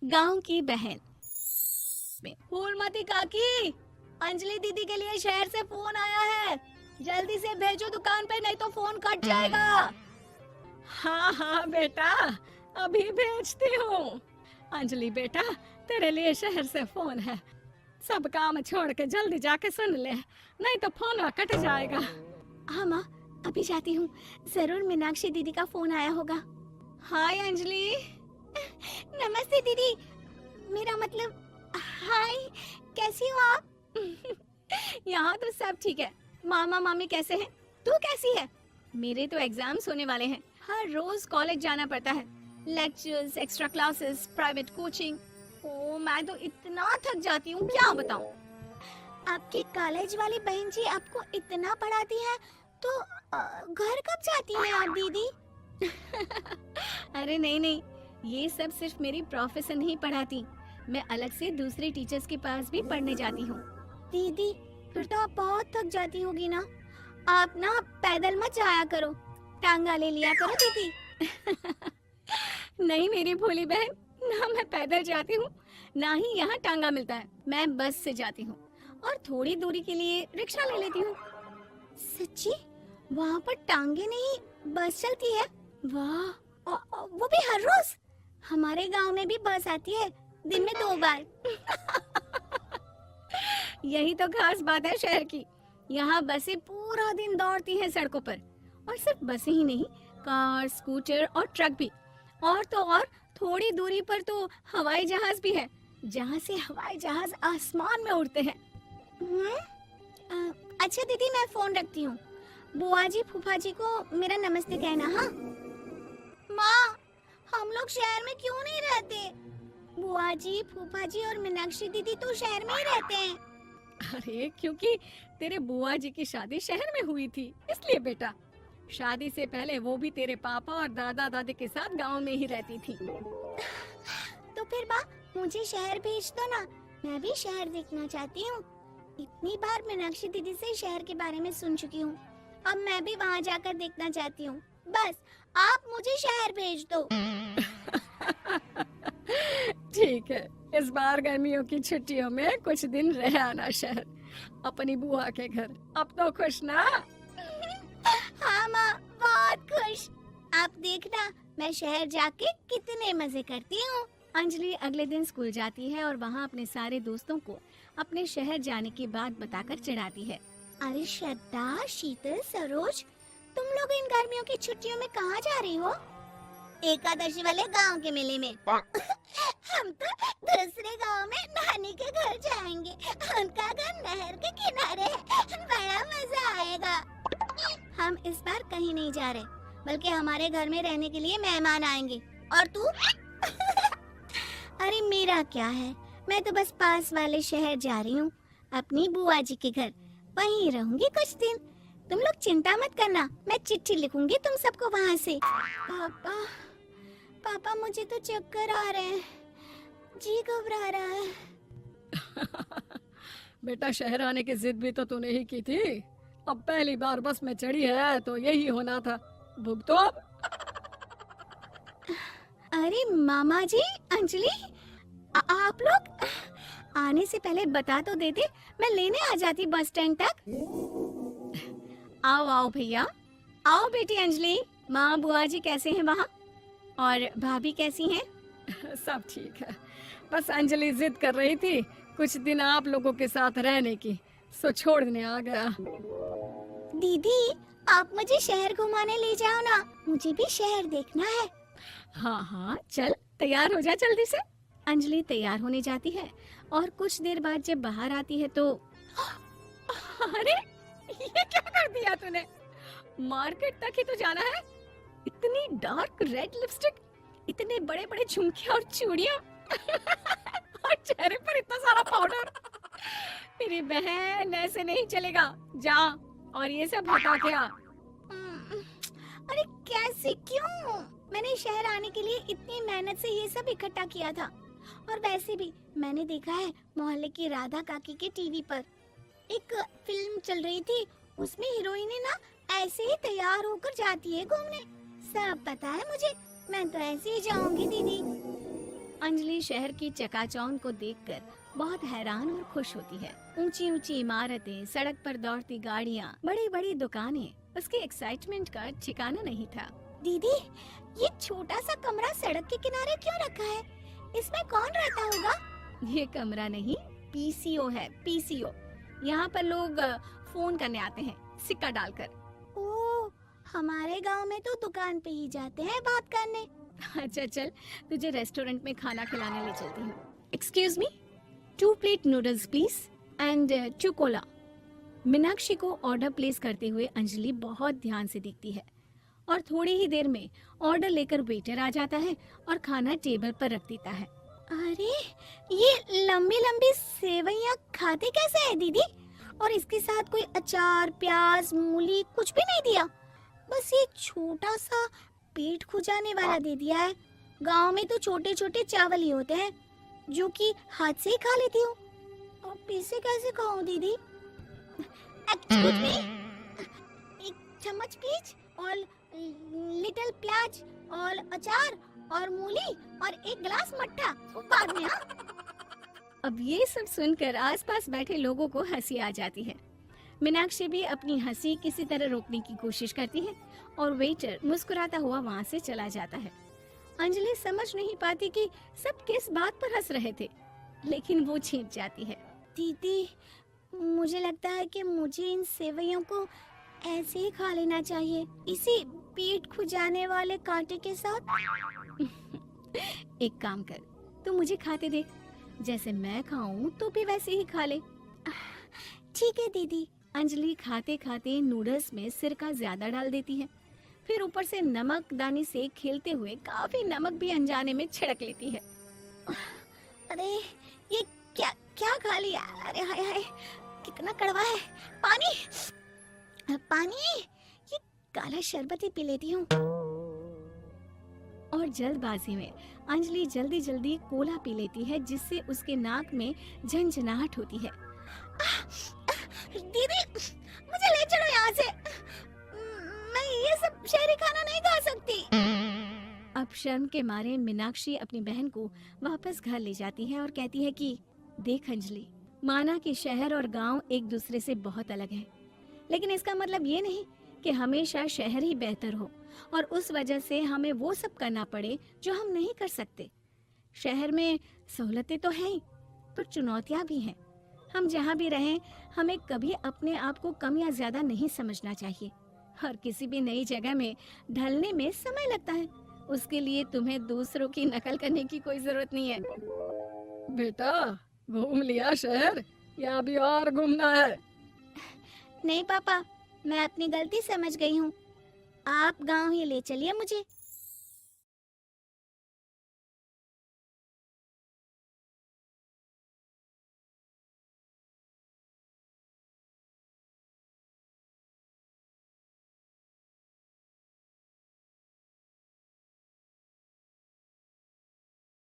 गांव की बहन। फूलमती काकी, अंजलि दीदी के लिए शहर से फोन आया है, जल्दी से भेजो दुकान पे, नहीं तो फोन कट जाएगा। हाँ हाँ बेटा, अभी भेजती हूँ। अंजलि बेटा, तेरे लिए शहर से फोन है, सब काम छोड़ के जल्दी जाके सुन ले, नहीं तो फोन कट जाएगा। हाँ माँ, अभी जाती हूँ, जरूर मीनाक्षी दीदी का फोन आया होगा। हाय अंजलि। नमस्ते दीदी, मेरा मतलब हाय, कैसी हो आप? यहाँ तो सब ठीक है। मामा मामी कैसे हैं? तू कैसी है? मेरे तो एग्जाम्स होने वाले हैं, हर रोज कॉलेज जाना पड़ता है, lectures, extra classes, private coaching. ओ मैं तो इतना थक जाती हूँ, क्या बताऊँ। आपकी कॉलेज वाली बहन जी आपको इतना पढ़ाती है, तो घर कब जाती हैं आप दीदी? अरे नहीं नहीं, ये सब सिर्फ मेरी प्रोफेसर नहीं पढ़ाती, मैं अलग से दूसरे टीचर्स के पास भी पढ़ने जाती हूँ। दीदी फिर तो आप बहुत थक जाती होगी ना, आप ना पैदल मत जाया करो, टांगा ले लिया करो दीदी। नहीं मेरी भोली बहन, ना मैं पैदल जाती हूँ, ना ही यहाँ टांगा मिलता है, मैं बस से जाती हूँ और थोड़ी दूरी के लिए रिक्शा ले लेती हूँ। सच्ची? वहाँ पर टांगे नहीं बस चलती है? वाह, वो भी हर रोज? हमारे गांव में भी बस आती है, दिन में 2 बार। यही तो खास बात है शहर की, यहाँ बसें पूरा दिन दौड़ती हैं सड़कों पर, और सिर्फ बसें ही नहीं, कार, स्कूटर और ट्रक भी, और तो और थोड़ी दूरी पर तो हवाई जहाज भी है, जहाँ से हवाई जहाज आसमान में उड़ते हैं। अच्छा दीदी, मैं फोन रखती हूँ, बुआ जी फूफा जी को मेरा नमस्ते कहना। हाँ माँ, हम लोग शहर में क्यों नहीं रहते? बुआ जी, फूफा जी और मीनाक्षी दीदी तो शहर में ही रहते हैं। अरे क्योंकि तेरे बुआ जी की शादी शहर में हुई थी, इसलिए बेटा। शादी से पहले वो भी तेरे पापा और दादा दादी के साथ गांव में ही रहती थी। तो फिर माँ, मुझे शहर भेज दो ना, मैं भी शहर देखना चाहती हूँ। इतनी बार मीनाक्षी दीदी से शहर के बारे में सुन चुकी हूँ, अब मैं भी वहाँ जाकर देखना चाहती हूँ। बस आप मुझे शहर भेज दो। ठीक है, इस बार गर्मियों की छुट्टियों में कुछ दिन रह आना शहर, अपनी बुआ के घर। अब तो खुश ना? हाँ माँ, बहुत खुश। आप देखना मैं शहर जाके कितने मजे करती हूँ। अंजलि अगले दिन स्कूल जाती है और वहाँ अपने सारे दोस्तों को अपने शहर जाने की बात बताकर चिढ़ाती है। अरे श्रद्धा, शीतल, सरोज, तुम लोग इन गर्मियों की छुट्टियों में कहाँ जा रही हो? एकादशी वाले गांव के मेले में। हम तो दूसरे गांव में नानी के घर जाएंगे, उनका घर नहर के किनारे है, बड़ा मजा आएगा। हम इस बार कहीं नहीं जा रहे, बल्कि हमारे घर में रहने के लिए मेहमान आएंगे। और तू? अरे मेरा क्या है, मैं तो बस पास वाले शहर जा रही हूँ, अपनी बुआ जी के घर, वहीं रहूंगी कुछ दिन। तुम लोग चिंता मत करना, मैं चिट्ठी लिखूंगी तुम सबको वहाँ से। पापा मुझे तो चक्कर आ रहे हैं, जी घबरा रहा है। बेटा शहर आने की जिद भी तो तूने ही की थी, अब पहली बार बस में चढ़ी है तो यही होना था, भुगतो अब। अरे मामा जी, अंजलि, आप लोग आने से पहले बता तो देते, मैं लेने आ जाती बस स्टैंड तक। आओ आओ भैया, आओ बेटी अंजलि। माँ बुआ जी कैसे हैं वहाँ, और भाभी कैसी हैं? सब ठीक है, बस अंजलि जिद कर रही थी कुछ दिन आप लोगों के साथ रहने की, सो छोड़ने आ गया। दीदी आप मुझे शहर घुमाने ले जाओ ना, मुझे भी शहर देखना है। हाँ हाँ चल, तैयार हो जा जल्दी से। अंजलि तैयार होने जाती है और कुछ देर बाद जब बाहर आती है तो अरे ये क्या कर दिया तूने, मार्केट तक ही तो जाना है, इतनी डार्क रेड लिपस्टिक, इतने बड़े बड़े झुमके और चूड़ियां और चेहरे पर इतना सारा पाउडर। मेरी बहन ऐसे नहीं चलेगा, जा और ये सब हटा के आ। अरे कैसे, क्यों? मैंने शहर आने के लिए इतनी मेहनत से ये सब इकट्ठा किया था, और वैसे भी मैंने देखा है मोहल्ले की राधा काकी के टीवी पर एक फिल्म चल रही थी, उसमें हीरोइनें ना ऐसे ही तैयार होकर जाती है घूमने। सब पता है मुझे, मैं तो ऐसे ही जाऊंगी दीदी। अंजलि शहर की चकाचौंध को देखकर बहुत हैरान और खुश होती है। ऊंची ऊंची इमारतें, सड़क पर दौड़ती गाड़ियाँ, बड़ी बड़ी दुकानें, उसके एक्साइटमेंट का ठिकाना नहीं था। दीदी, ये छोटा सा कमरा सड़क के किनारे क्यों रखा है? इसमें कौन रहता होगा? ये कमरा नहीं, पीसीओ है, पीसीओ। यहाँ पर लोग फोन करने आते हैं, सिक्का डालकर। ओह, हमारे गांव में तो दुकान पे ही जाते हैं बात करने। अच्छा चल, तुझे रेस्टोरेंट में खाना खिलाने ले चलती हूँ। Excuse me, 2 plate noodles please and 2 Cola. Meenakshi को ऑर्डर प्लेस करते हुए अंजलि बहुत ध्यान से देखती है और थोड़ी ही देर में ऑर्डर लेकर वेटर आ जाता है और खाना टेबल पर रख देता है। अरे, ये लंबी लंबी सेवइयाँ खाते कैसे है दीदी? और इसके साथ कोई अचार, प्याज, मूली कुछ भी नहीं दिया, बस ये छोटा सा पेट खुजाने वाला दे दिया है। गांव में तो छोटे छोटे चावल ही होते हैं जो कि हाथ से ही खा लेती हूँ। अब इसे कैसे खाऊं दीदी? एक्सक्यूज मी, एक चम्मच प्लीज और लिटिल प्याज और अचार और मूली और एक गिलास मट्ठा बाद में। अब ये सब सुनकर आसपास बैठे लोगों को हंसी आ जाती है। मीनाक्षी भी अपनी हंसी किसी तरह रोकने की कोशिश करती है और वेटर मुस्कुराता हुआ वहाँ से चला जाता है। अंजलि समझ नहीं पाती कि सब किस बात पर हंस रहे थे, लेकिन वो छिप जाती है। दीदी, मुझे लगता है कि मुझे इन सेवइयों को ऐसे ही खा लेना चाहिए, इसी पेट खुजाने वाले कांटे के साथ। एक काम कर, तू मुझे खाते दे, जैसे मैं खाऊं तो भी वैसे ही खा ले। ठीक है दीदी। अंजलि खाते खाते नूडल्स में सिरका ज्यादा डाल देती है, फिर ऊपर से नमक दानी से खेलते हुए काफी नमक भी अनजाने में छिड़क लेती है। अरे ये क्या क्या खा लिया? अरे हाय हाय, कितना कड़वा है। पानी पानी, ये काला शरबत ही पी लेती हूँ। और जल्दबाजी में अंजलि जल्दी जल्दी कोला पी लेती है, जिससे उसके नाक में झंझनाहट होती है। दीदी, मुझे ले चलो यहाँ से, मैं ये सब शहरी खाना नहीं खा सकती। अब शर्म के मारे मीनाक्षी अपनी बहन को वापस घर ले जाती है और कहती है कि देख अंजलि, माना कि शहर और गांव एक दूसरे से बहुत अलग है, लेकिन इसका मतलब ये नहीं कि हमेशा शहर ही बेहतर हो और उस वजह से हमें वो सब करना पड़े जो हम नहीं कर सकते। शहर में सहूलतें तो हैं ही, पर चुनौतियां भी हैं। हम जहाँ भी रहें, हमें कभी अपने आप को कम या ज्यादा नहीं समझना चाहिए। और किसी भी नई जगह में ढलने में समय लगता है, उसके लिए तुम्हें दूसरों की नकल करने की कोई जरूरत नहीं है। बेटा, घूम लिया शहर या अभी और घूमना है? नहीं पापा, मैं अपनी गलती समझ गई हूँ, आप गांव ही ले चलिए मुझे।